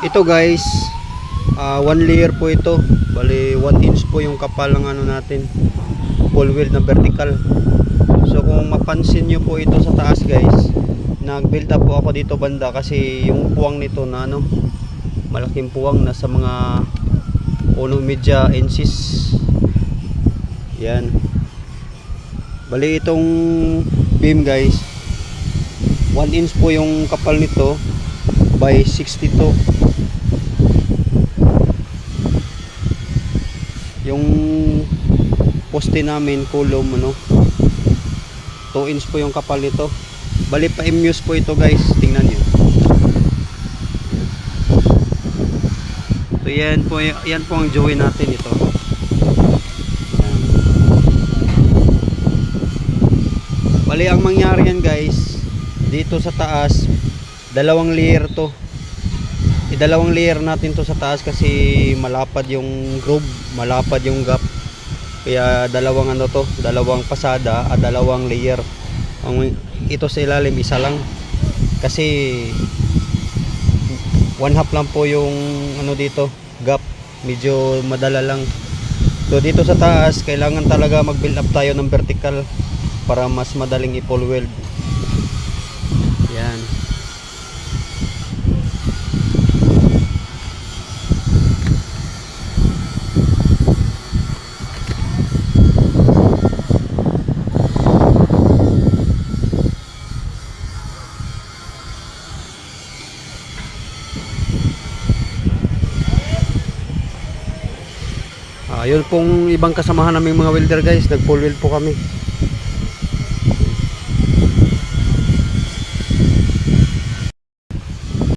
Ito guys, 1 layer po ito. Bali 1 inch po yung kapal ng ano natin, full weld na vertical. So kung mapansin nyo po ito sa taas guys, nag build up po ako dito banda kasi yung puwang nito na ano, malaking puwang, nasa mga 1 inches. Yan. Bali itong beam guys, 1 inch po yung kapal nito by 62. Yung poste namin column ano, 2 inch po yung kapal nito. Bali pa imuse po ito guys, tingnan nyo. So yan po ang join natin ito. Yan. Bali ang mangyari yan guys, dito sa taas, 2 layer to. Dalawang layer natin to sa taas kasi malapad yung groove, malapad yung gap. Kaya dalawang ano to, dalawang pasada at 2 layer. Ito sa ilalim isa lang kasi 1/2 lang po yung ano dito, gap, medyo madala lang. So dito sa taas kailangan talaga mag build up tayo ng vertical para mas madaling i-full weld. Yan. Yun pong ibang kasamahan naming mga welder guys, nag full weld po kami.